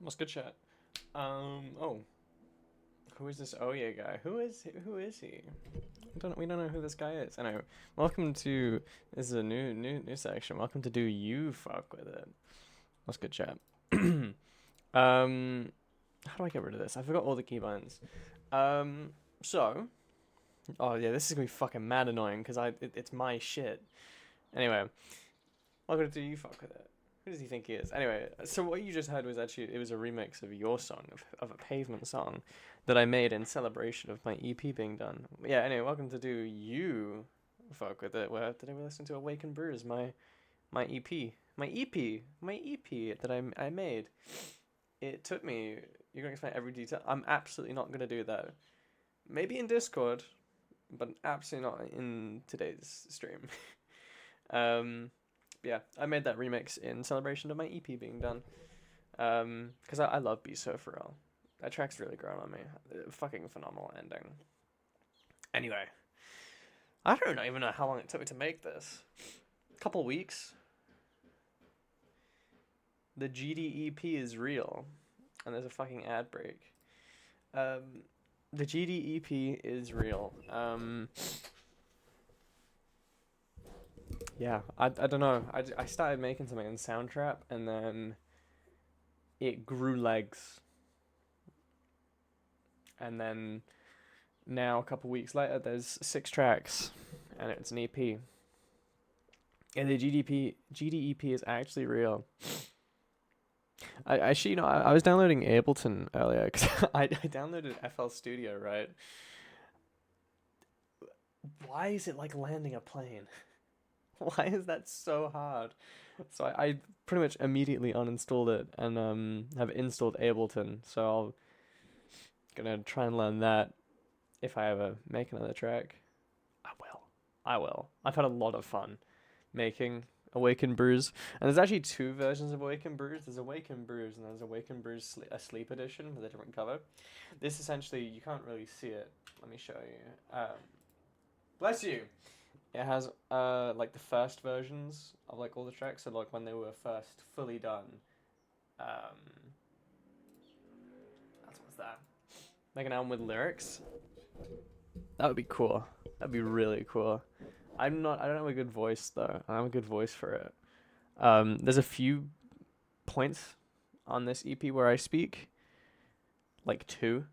What's good, chat? Oh, who is this? Oh yeah, guy. Who is he? We don't know who this guy is. Anyway, welcome to this is a new section. Welcome to Do You Fuck With It? What's good, chat? How do I get rid of this? I forgot all the keybinds. So, oh yeah, this is gonna be fucking mad annoying because it's my shit. Anyway, welcome to Do You Fuck With It? Who does he think he is? Anyway, so what you just heard was actually, it was a remix of your song, of a Pavement song, that I made in celebration of my EP being done. Yeah, anyway, welcome to Do You Fuck With It, where today we listen to Awaken Bruise, my EP. My EP that I made. It took me, you're going to explain every detail. I'm absolutely not going to do that. Maybe in Discord, but absolutely not in today's stream. Yeah, I made that remix in celebration of my EP being done. Because I love Be So For Real. That track's really grown on me. Fucking phenomenal ending. Anyway, I don't even know how long it took me to make this. A couple weeks. The GDEP is real. And there's a fucking ad break. The GDEP is real. Yeah, I don't know. I started making something in Soundtrap, and then it grew legs. And then now, a couple weeks later, there's 6 tracks, and it's an EP. And the GDEP is actually real. I was downloading Ableton earlier, because I downloaded FL Studio, right? Why is it like landing a plane? Why is that so hard? So I pretty much immediately uninstalled it and have installed Ableton. So gonna try and learn that if I ever make another track. I will. I've had a lot of fun making Awaken Bruise. And there's actually 2 versions of Awaken Bruise. There's Awaken Bruise and there's Awaken Bruise a sleep edition with a different cover. This essentially, you can't really see it. Let me show you. Bless you! It has like the first versions of like all the tracks, so like when they were first fully done. What's that? Like an album with lyrics. That would be cool. That'd be really cool. I don't have a good voice though. I don't have a good voice for it. There's a few points on this EP where I speak. Like 2.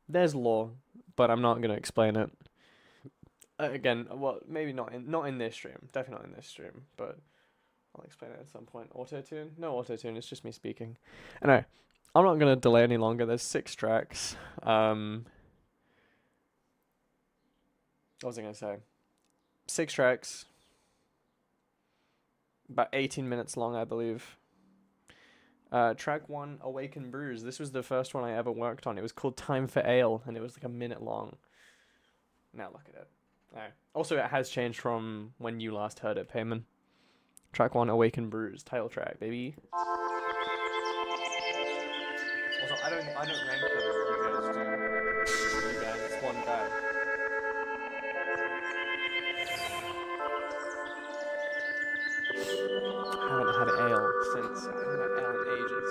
There's lore, but I'm not gonna explain it. Again, well, maybe not in this stream. Definitely not in this stream, but I'll explain it at some point. Auto-tune? No auto-tune, it's just me speaking. Anyway, I'm not gonna delay any longer. There's 6 tracks. What was I gonna say? 6 tracks. About 18 minutes long, I believe. Track 1, Awaken Bruise. This was the first one I ever worked on. It was called Time for Ale, and it was like a minute long. Now look at it. Alright. Also, it has changed from when you last heard it, Payman. Track 1, Awaken Bruise. Title track, baby. Also, I don't rank them, you guys do. You guys, it's one guy. I haven't had ale since. I haven't had ale in ages.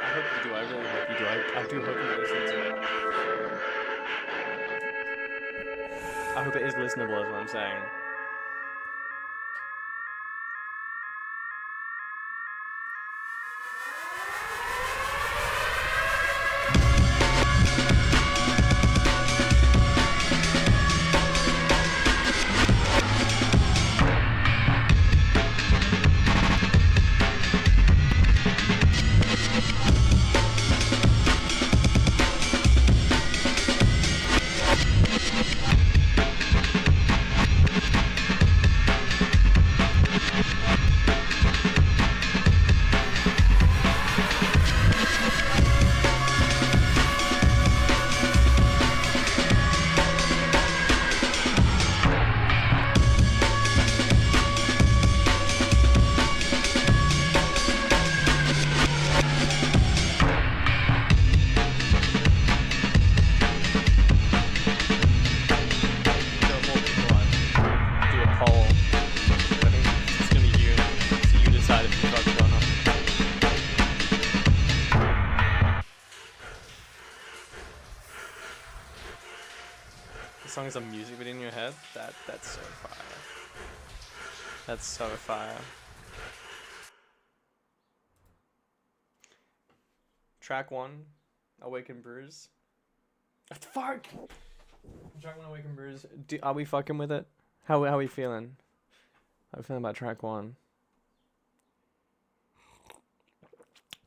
hope you do. I really hope you do. I do hope you listen to it. I hope it is listenable, is what I'm saying. Song is a music video in your head. That's so fire. That's so fire. Track 1, Awaken Bruise. Fuck. Track 1, Awaken Bruise. Are we fucking with it? How we feeling? How we feeling about track 1?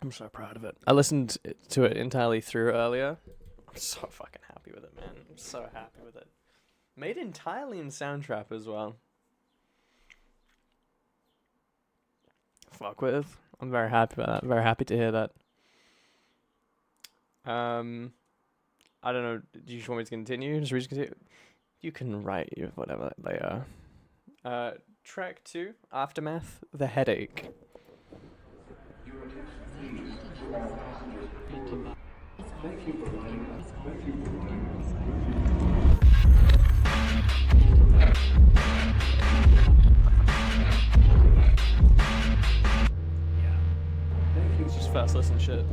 I'm so proud of it. I listened to it entirely through earlier. I'm so fucking happy with it, man. I'm so happy with it. Made entirely in Soundtrap as well. Fuck with. I'm very happy about that. Very happy to hear that. I don't know. Do you just want me to continue? Just continue? You can write your whatever later. Track 2, Aftermath, The Headache. Thank you for lining up. Thank you for lining up. Yeah. Thank you. It's just fast listen shit.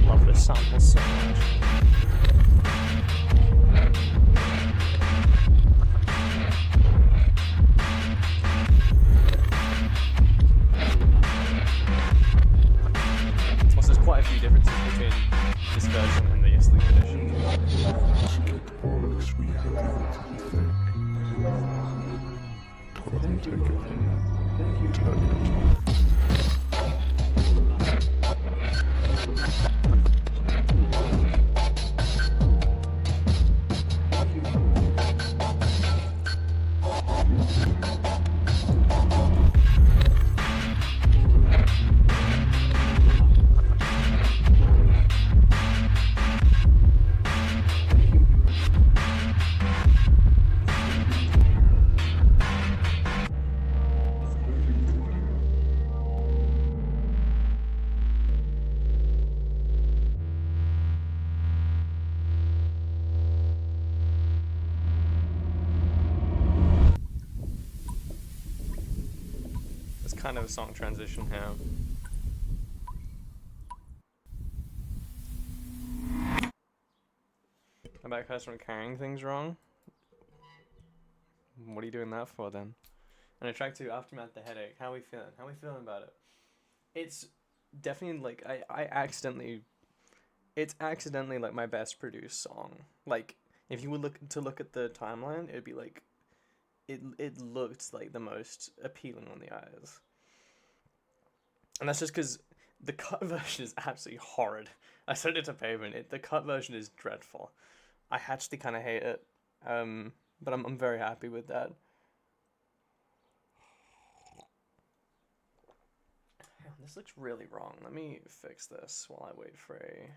Love this sample so much. There's quite a few differences between this version and the sleep edition. Kind of a song transition here. About customer carrying things wrong. What are you doing that for then? And track 2, Aftermath, The Headache. How are we feeling? How are we feeling about it? It's definitely like it's accidentally like my best produced song. Like if you would look at the timeline, it'd be like it looked like the most appealing on the eyes. And that's just because the cut version is absolutely horrid. I sent it to Pavement. The cut version is dreadful. I actually kind of hate it. But I'm very happy with that. This looks really wrong. Let me fix this while I wait for a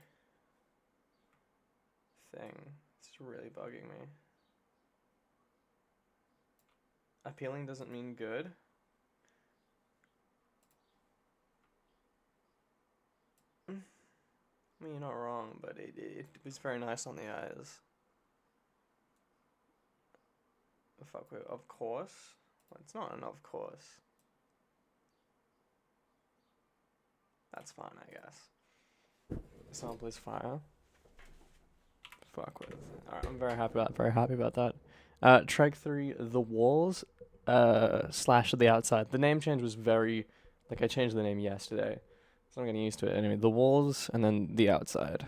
thing. It's really bugging me. Appealing doesn't mean good. I mean, you're not wrong, but it was very nice on the eyes. Fuck with, of course. Well, it's not an of course. That's fine, I guess. Sample is fire. Fuck with. Alright, I'm very happy about that. Track 3, The Walls, / The Outside. The name change was very, like, I changed the name yesterday, so I'm getting used to it. Anyway, The Walls and then The Outside.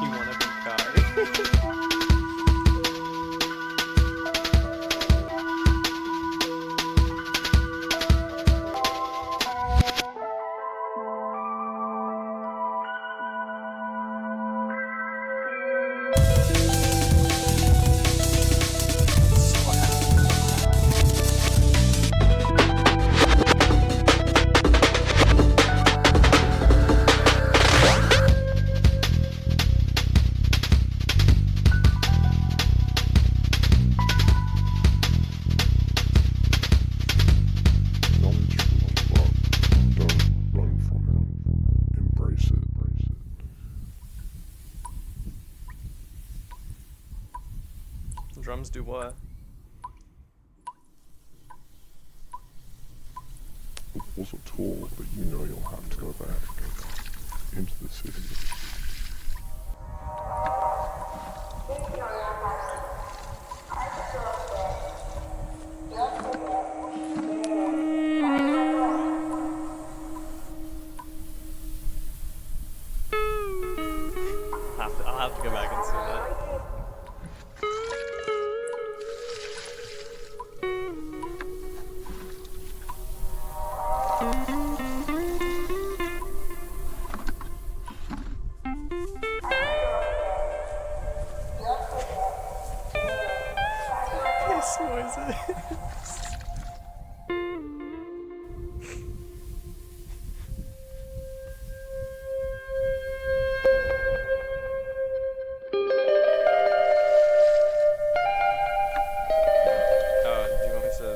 You wanna be Kai? Drums do what? It was a tour, but you know you'll have to go back into the city. I'll have to go back and see that. This noises. Oh, do you want me to?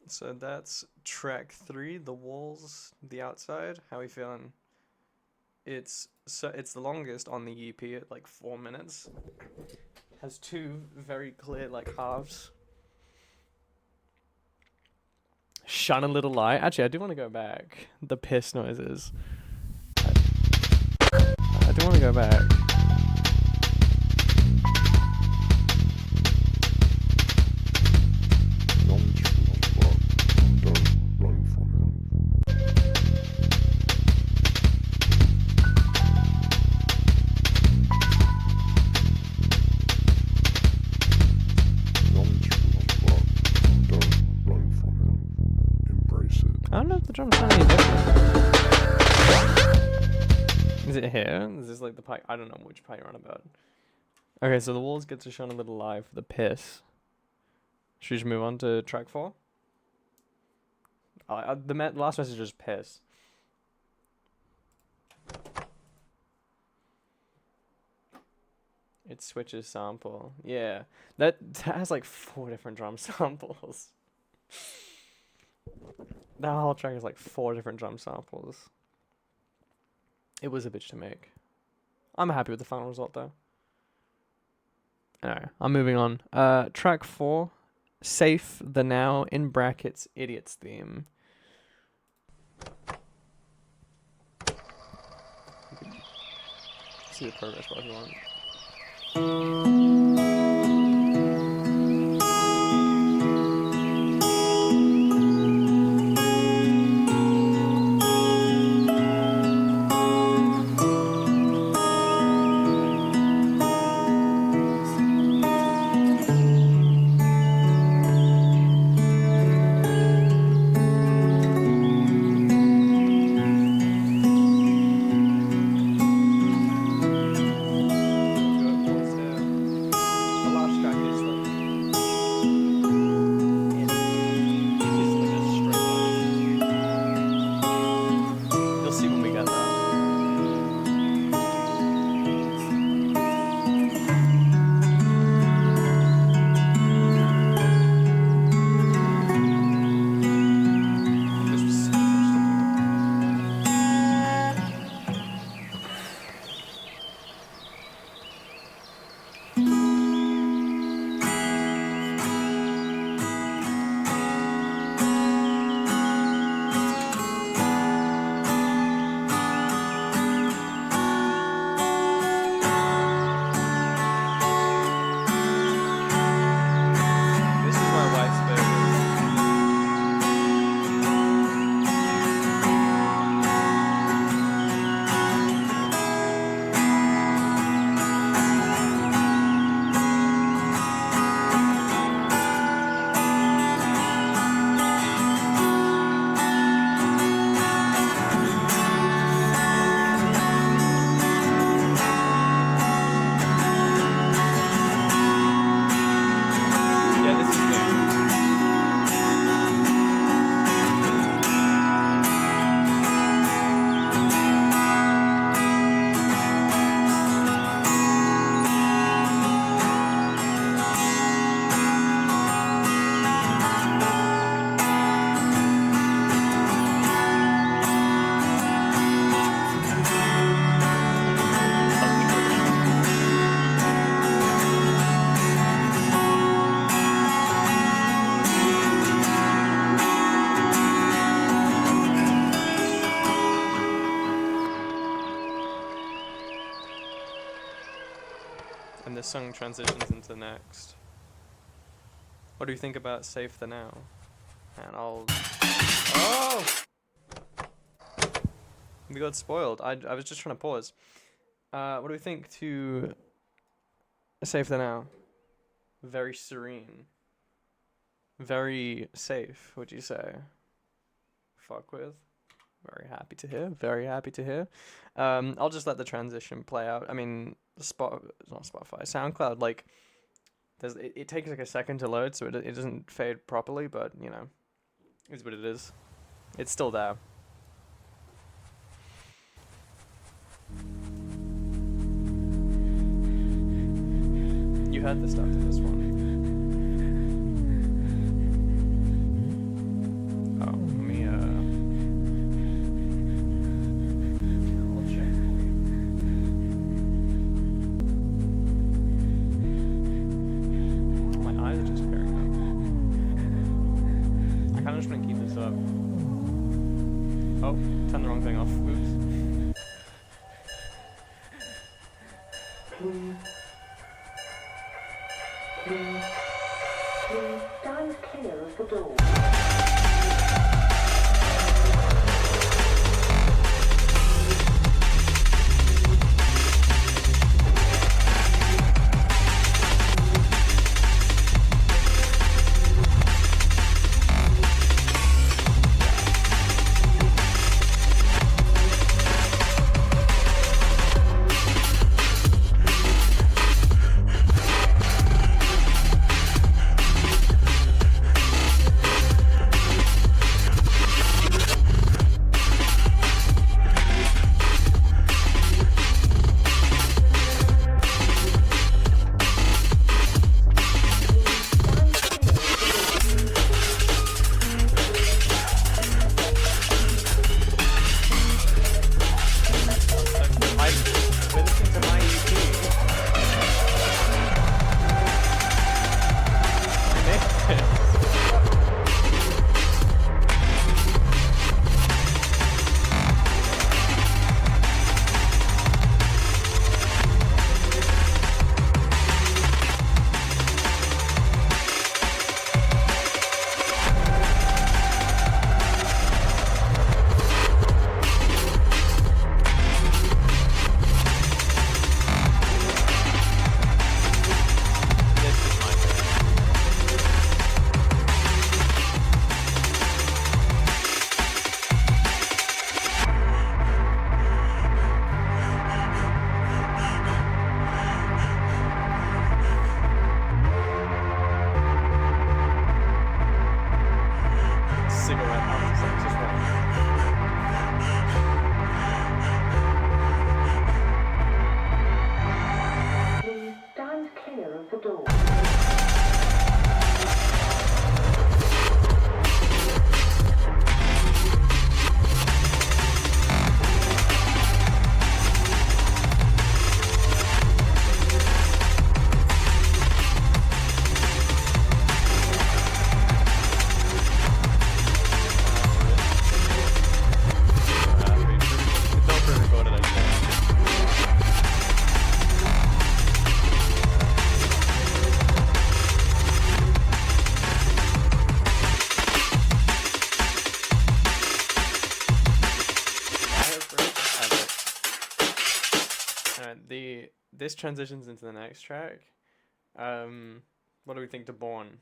So that's track 3, The Walls, The Outside. How we feeling? It's the longest on the EP at like 4 minutes. Has two very clear like halves. Shine a little light. Actually, I do want to go back. The piss noises. I do want to go back. Knowledge will flow. Don't run from it. Knowledge will flow. Don't run from it. Embrace it. I don't know if the drums sound any different. Is it here? Is this like the pipe? I don't know which pipe you're on about. Okay, so the walls get to shine a little live for the piss. Should we just move on to track 4? The last message is piss. It switches sample. Yeah. That has like 4 different drum samples. That whole track has like 4 different drum samples. It was a bitch to make. I'm happy with the final result though. Alright, I'm moving on. Track 4. Safe the Now in brackets Idiot's Theme. See the progress bar if you want. And this song transitions into the next. What do you think about Safe the Now? And I'll... Oh! We got spoiled. I was just trying to pause. What do we think to Safe the Now? Very serene. Very safe, would you say? Fuck with. Very happy to hear. Very happy to hear. I'll just let the transition play out. I mean, not Spotify, SoundCloud, like, it takes like a second to load, so it doesn't fade properly, but, you know, it's what it is. It's still there. You heard the stuff to this one. Oh, let me, I'll check. is it just pairing up? I kind of just want to keep this up. Oh, turn the wrong thing off. Oops. Please stand clear of the door. This transitions into the next track. What do we think to Born?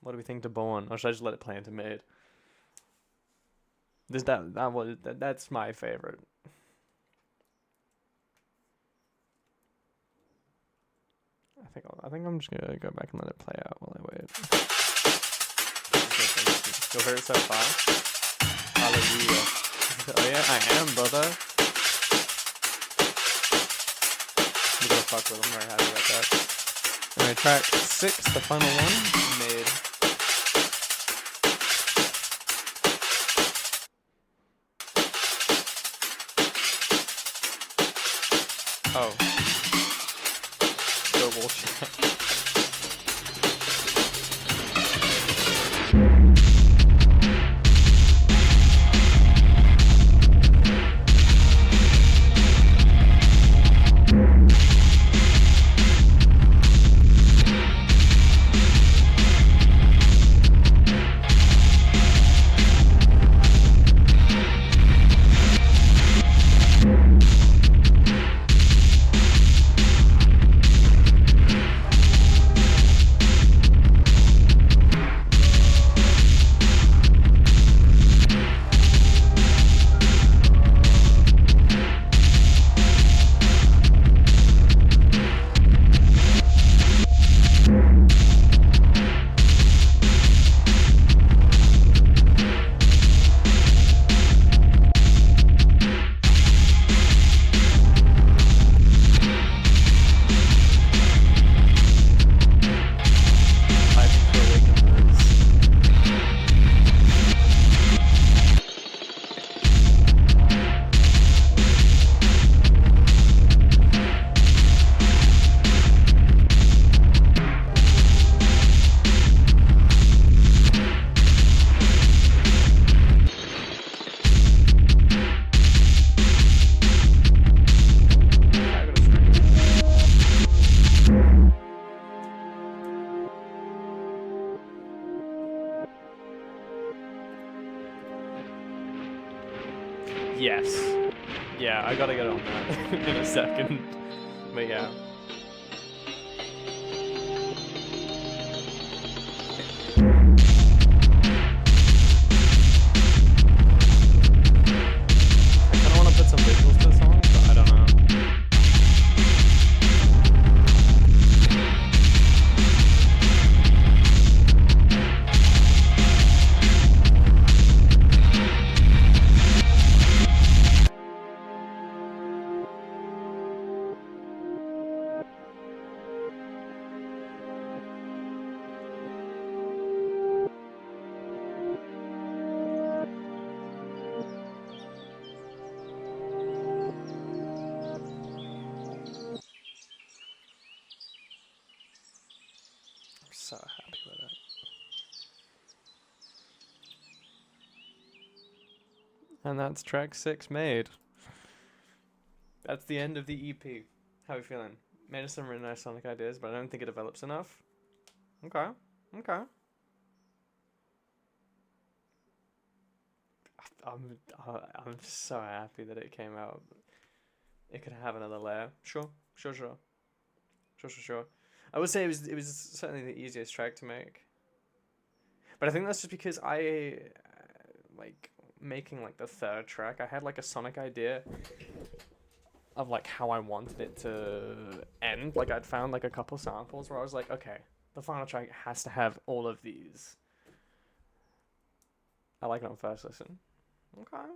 What do we think to Born? Or should I just let it play into mid? That's my favorite. I think I'm just gonna go back and let it play out while I wait. You'll hear it so far. Hallelujah. Oh yeah, I am, brother. I'm gonna fuck with them, I'm very happy about that. Anyway, track 6, the final one, mid. Oh. Go bullshit. Yes. Yeah, I gotta get on that in a second. But yeah. I kinda wanna put some visuals to the song, but I don't know. I'm so happy with it. And that's track 6 made. That's the end of the EP. How are you feeling? Made us some really nice sonic ideas, but I don't think it develops enough. Okay. Okay. I'm so happy that it came out. It could have another layer. Sure. I would say it was certainly the easiest track to make. But I think that's just because I like making like the third track. I had like a sonic idea of like how I wanted it to end. Like I'd found like a couple samples where I was like, okay, the final track has to have all of these. I like it on first listen. Okay.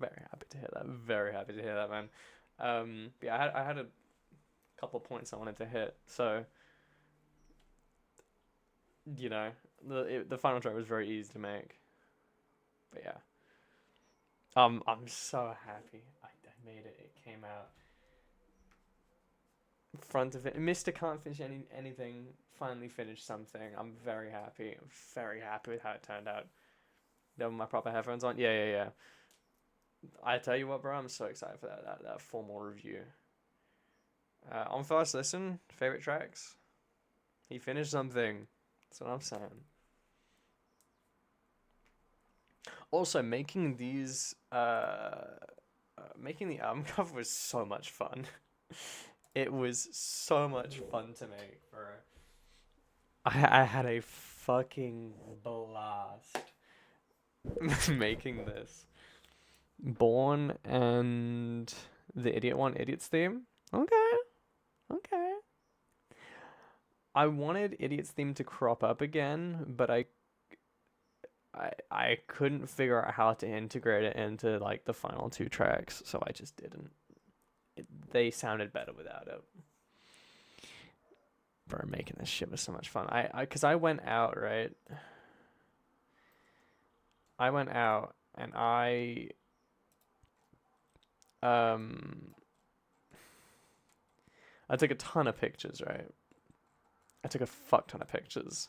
Very happy to hear that. Very happy to hear that, man. Yeah, I had a couple points I wanted to hit, so you know, the final track was very easy to make. But yeah, I'm so happy I made it. It came out in front of it. Mr. Can't finish anything. Finally finished something. I'm very happy. I'm very happy with how it turned out. Then my proper headphones on. Yeah. I tell you what, bro, I'm so excited for that formal review. On first listen, favorite tracks. He finished something. That's what I'm saying. Also, making these, making the album cover was so much fun. It was so much fun to make, bro. I had a fucking blast making this. Born and the Idiot one, Idiot's theme. Okay. I wanted Idiot's theme to crop up again, but I couldn't figure out how to integrate it into like the final 2 tracks, so I just didn't. They sounded better without it. Bro, making this shit was so much fun. Cause I went out, right? I went out and I took a ton of pictures, right? I took a fuck ton of pictures.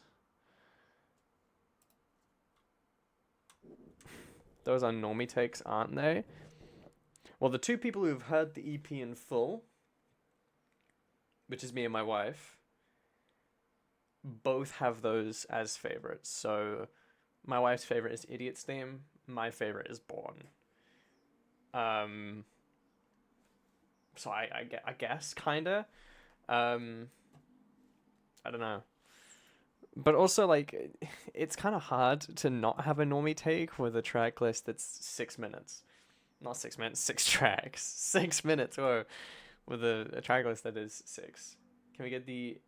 Those are normie takes, aren't they? Well, the 2 people who've heard the EP in full, which is me and my wife, both have those as favorites. So my wife's favorite is Idiot's theme. My favorite is Born. So I guess kinda. I don't know. But also, like, it's kind of hard to not have a normie take with a track list that's 6 minutes. Not 6 minutes, 6 tracks. 6 minutes, whoa. With a track list that is 6. Can we get the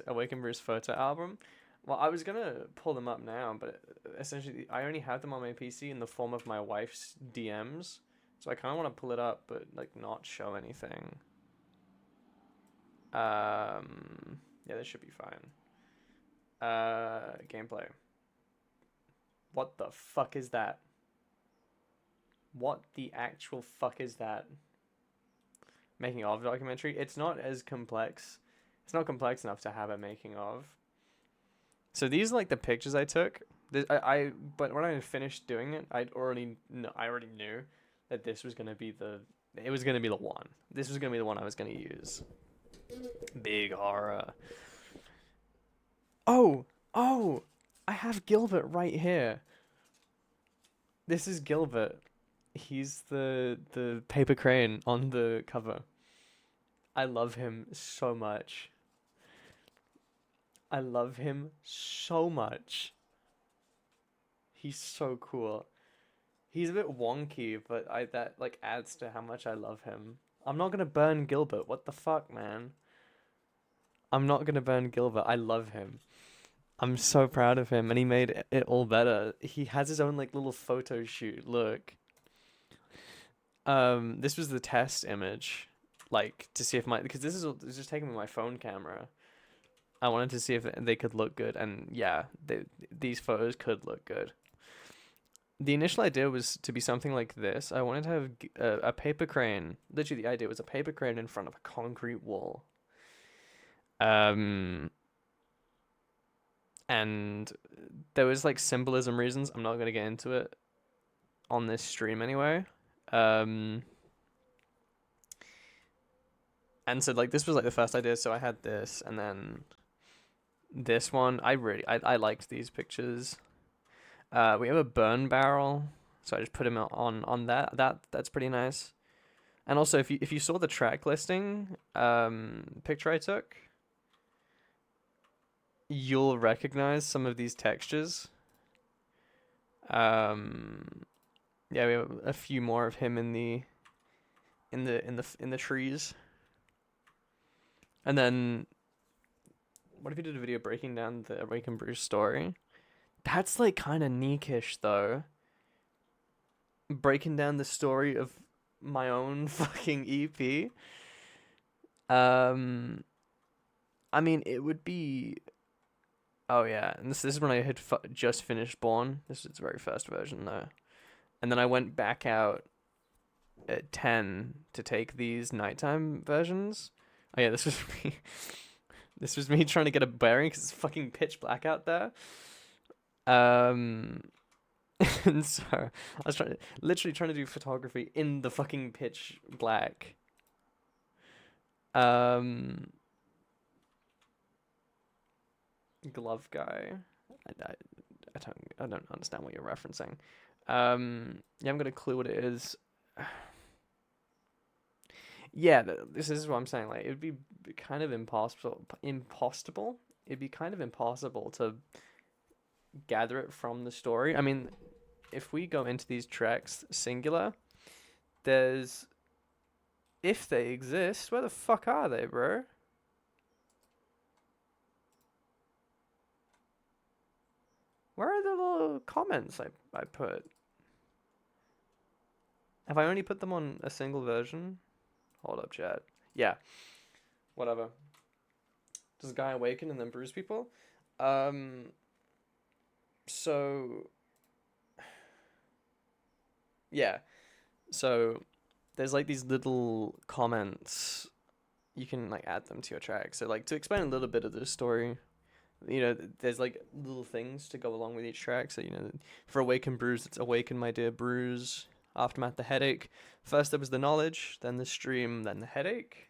Awaken Bruise photo album? Well, I was gonna pull them up now, but essentially, I only have them on my PC in the form of my wife's DMs. So I kind of want to pull it up, but, like, not show anything. Yeah, this should be fine. Gameplay. What the fuck is that? What the actual fuck is that? Making of documentary. It's not as complex. It's not complex enough to have a making of. So these are like the pictures I took. But when I finished doing it, I already knew that this was gonna be the one. This was gonna be the one I was gonna use. Big horror. Oh, I have Gilbert right here. This is Gilbert. He's the paper crane on the cover. I love him so much. I love him so much. He's so cool. He's a bit wonky, but that like adds to how much I love him. I'm not gonna burn Gilbert. What the fuck, man? I'm not gonna burn Gilbert. I love him. I'm so proud of him, and he made it all better. He has his own like little photo shoot. Look. This was the test image, like to see if because this is just taken with my phone camera. I wanted to see if they could look good, and yeah, these photos could look good. The initial idea was to be something like this. I wanted to have a paper crane. Literally, the idea was a paper crane in front of a concrete wall. And there was like symbolism reasons. I'm not gonna get into it on this stream anyway. And so like this was like the first idea. So I had this, and then this one. I liked these pictures. We have a burn barrel, so I just put him on that. That's pretty nice. And also, if you saw the track listing picture I took, you'll recognize some of these textures. Yeah, we have a few more of him in the trees. And then, what if you did a video breaking down the Awaken Bruise story? That's like kind of neekish though. Breaking down the story of my own fucking EP. I mean, it would be. Oh yeah, and this is when I had just finished Born. This is its very first version though, and then I went back out at 10 to take these nighttime versions. Oh yeah, this was me. This was me trying to get a bearing because it's fucking pitch black out there. And so I was literally trying to do photography in the fucking pitch black. Glove guy. I don't understand what you're referencing. Yeah, I'm gonna clue what it is. Yeah, this is what I'm saying. Like, it would be kind of impossible. It'd be kind of impossible to gather it from the story. I mean, if we go into these tracks singular, there's, if they exist, where the fuck are they, bro? Where are the little comments I put? Have I only put them on a single version? Hold up, chat. Yeah. Whatever. Does Guy awaken and then bruise people? So yeah. So there's like these little comments. You can like add them to your track. So like to explain a little bit of the story, you know, there's like little things to go along with each track. So, you know, for Awaken Bruise, it's Awaken My Dear Bruise. Aftermath, the headache. First there was the knowledge, then the stream, then the headache.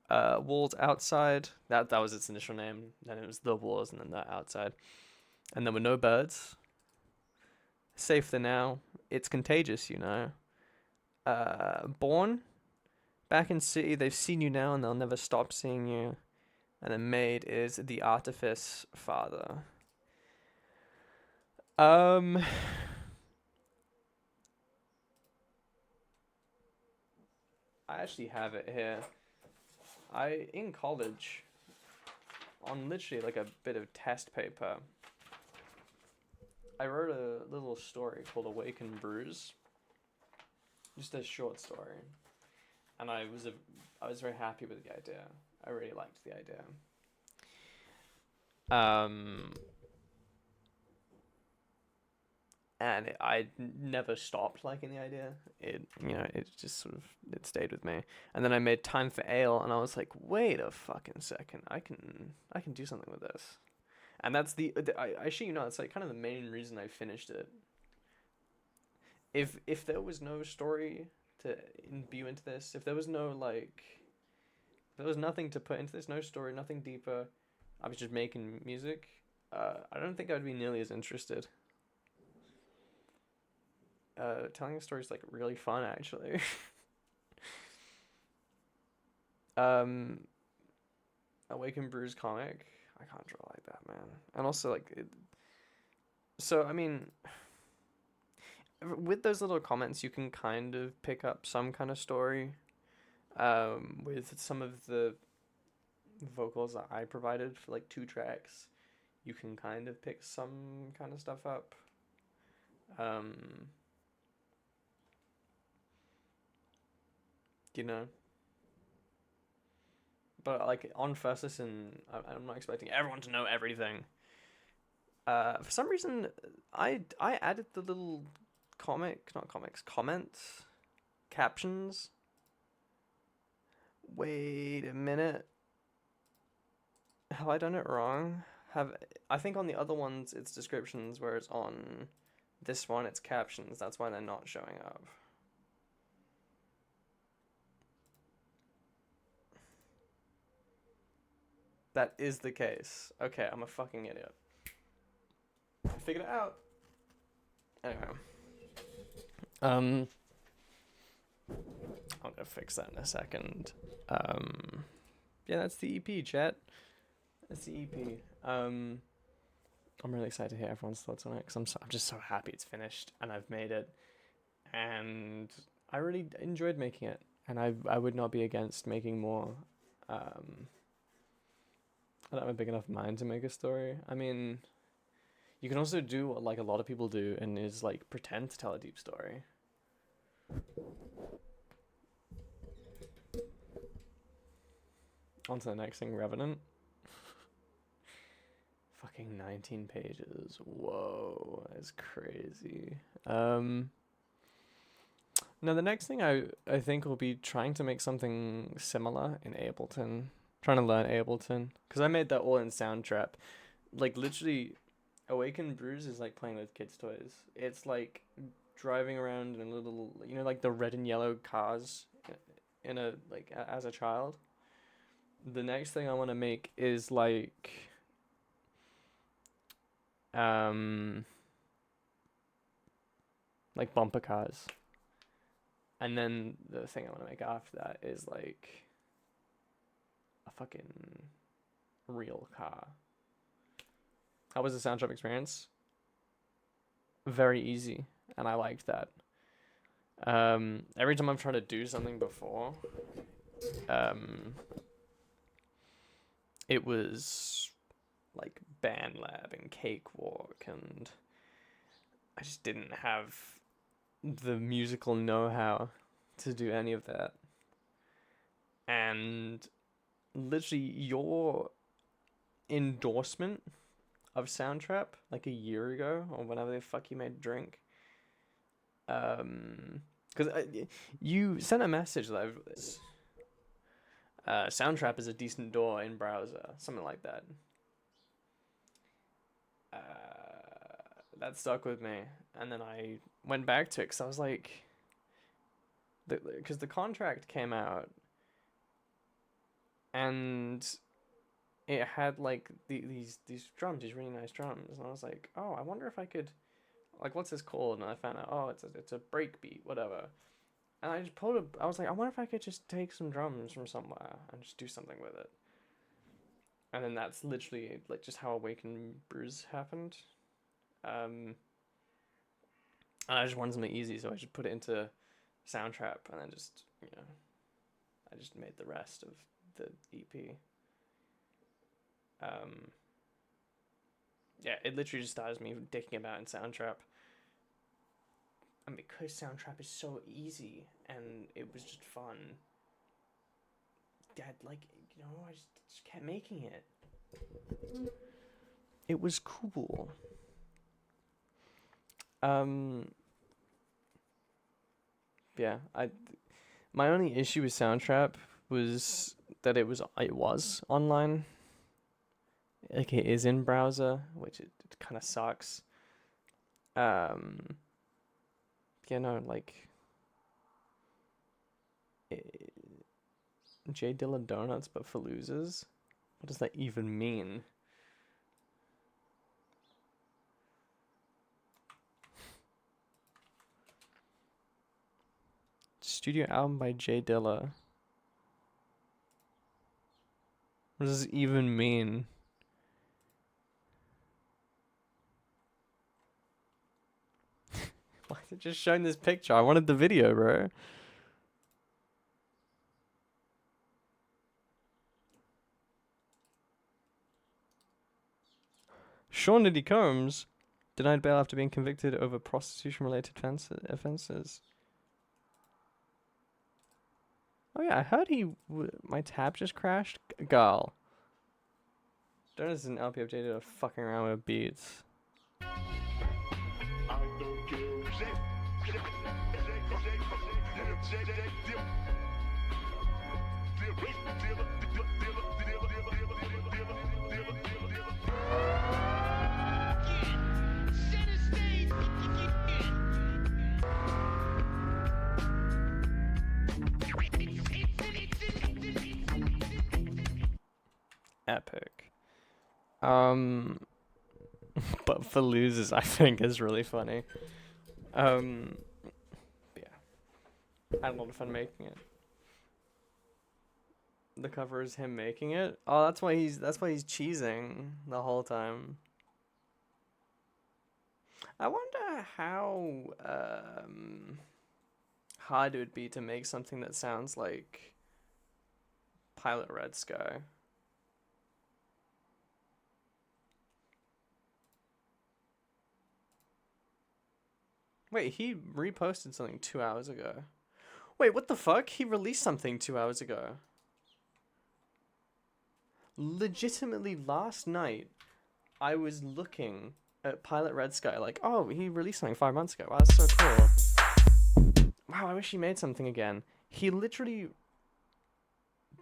Walls outside. That was its initial name. Then it was the walls, and then the outside. And there were no birds. Safe for now. It's contagious, you know. Born. Back in city, they've seen you now, and they'll never stop seeing you. And then made is the artifice father. I actually have it here. In college, on literally like a bit of test paper, I wrote a little story called Awaken Bruise. Just a short story. And I was very happy with the idea. I really liked the idea. And I never stopped liking the idea. It just sort of, it stayed with me. And then I made Time for Ale, and I was like, wait a fucking second, I can do something with this. And that's I shit you not, it's like kind of the main reason I finished it. If there was no story to imbue into this, if there was no there was nothing to put into this, no story, nothing deeper, I was just making music, I don't think I'd be nearly as interested. telling a story is like really fun actually. um, Awaken Bruise comic. I can't draw like that, man. And also like, so I mean, with those little comments, you can kind of pick up some kind of story. With some of the vocals that I provided for like 2 tracks, you can kind of pick some kind of stuff up. You know, but like on first listen, I'm not expecting everyone to know everything. For some reason, I added the little comments, captions. Wait a minute. Have I done it wrong? I think on the other ones it's descriptions, whereas on this one it's captions. That's why they're not showing up. That is the case. Okay, I'm a fucking idiot. I figured it out. Anyway. I'm gonna fix that in a second. Yeah, that's the EP, chat. That's the EP. I'm really excited to hear everyone's thoughts on it because I'm just so happy it's finished and I've made it, and I really enjoyed making it, and I would not be against making more. I don't have a big enough mind to make a story. I mean, you can also do what like a lot of people do and is like pretend to tell a deep story. On to the next thing, Revenant. Fucking 19 pages. Whoa, that's crazy. Now the next thing I think will be trying to make something similar in Ableton. Trying to learn Ableton. Because I made that all in Soundtrap. Like literally, Awaken Bruise is like playing with kids' toys. It's like driving around in a little, you know, like the red and yellow cars in a, like, as a child. The next thing I want to make is like bumper cars. And then the thing I want to make after that is like a fucking real car. How was the Soundtrap experience? Very easy, and I liked that. Every time I've tried to do something before, it was like BandLab and Cakewalk, and I just didn't have the musical know-how to do any of that. And literally your endorsement of Soundtrap like a year ago or whenever the fuck you made Drink, because you sent a message that Soundtrap is a decent DAW in browser, something like that. That stuck with me, and then I went back to it because I was like, because the contract came out, and it had like these drums, these really nice drums, and I was like, oh, I wonder if I could, like, what's this called? And I found out, oh, it's a breakbeat, whatever. And I just I was like, I wonder if I could just take some drums from somewhere and just do something with it. And then that's literally like just how Awaken Bruise happened. And I just wanted something easy, so I just put it into Soundtrap, and then just, you know, I just made the rest of the EP. Yeah, it literally just started me dicking about in Soundtrap. And because Soundtrap is so easy and it was just fun, Dad, like, you know, I just kept making it. It was cool. Yeah, my only issue with Soundtrap was that it was online. Like, it is in browser, which it kind of sucks. You know, like, J Dilla Donuts, but for losers? What does that even mean? Studio album by Jay Dilla. What does this even mean? Why is it just showing this picture? I wanted the video, bro. Sean Diddy Combs denied bail after being convicted over prostitution-related offenses. Oh yeah, I heard my tab just crashed. Girl. Donuts is an LP updated of fucking around with beats. Epic. But for losers, I think is really funny. Yeah, I had a lot of fun making it. The cover is him making it. Oh, that's why he's cheesing the whole time. I wonder how hard it would be to make something that sounds like Pilot Red Sky. Wait, he reposted something 2 hours ago. Wait, what the fuck? He released something 2 hours ago. Legitimately, last night, I was looking at Pilot Red Sky like, oh, he released something 5 months ago. Wow, that's so cool. Wow, I wish he made something again. He literally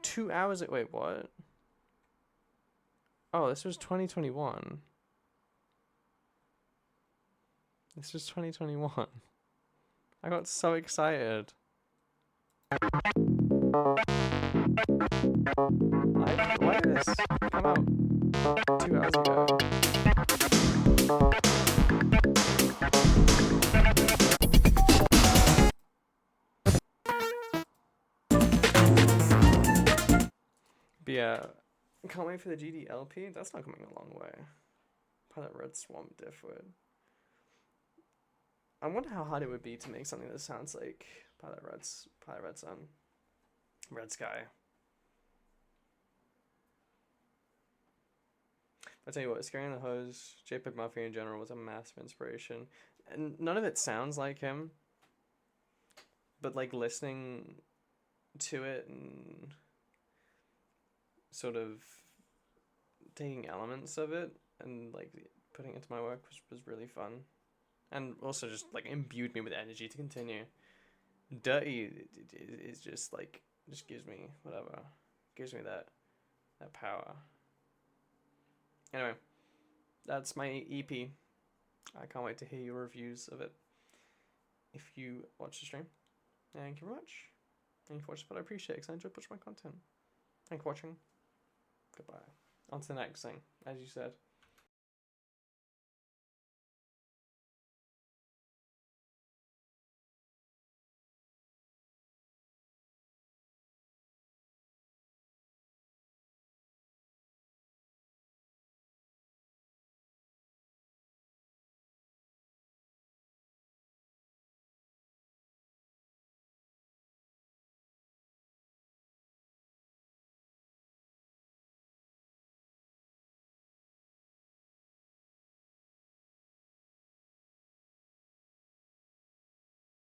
2 hours ago. Wait, what? Oh, this was 2021. This was 2021. I got so excited. Why did this come out 2 hours ago? But yeah, can't wait for the GD LP. That's not coming a long way. Pilot Red Swamp Diffwood. I wonder how hard it would be to make something that sounds like Pilot Red Sun, Red Sky. I tell you what, Scaring the Hose, JPEG Murphy in general was a massive inspiration, and none of it sounds like him. But like listening to it and sort of taking elements of it and like putting it into my work was really fun. And also just like imbued me with energy to continue. Dirty is just like, just gives me whatever. Gives me that power. Anyway, that's my EP. I can't wait to hear your reviews of it. If you watch the stream, thank you very much. Thank you for watching, but I appreciate it because I enjoy pushing my content. Thank you for watching. Goodbye. On to the next thing, as you said.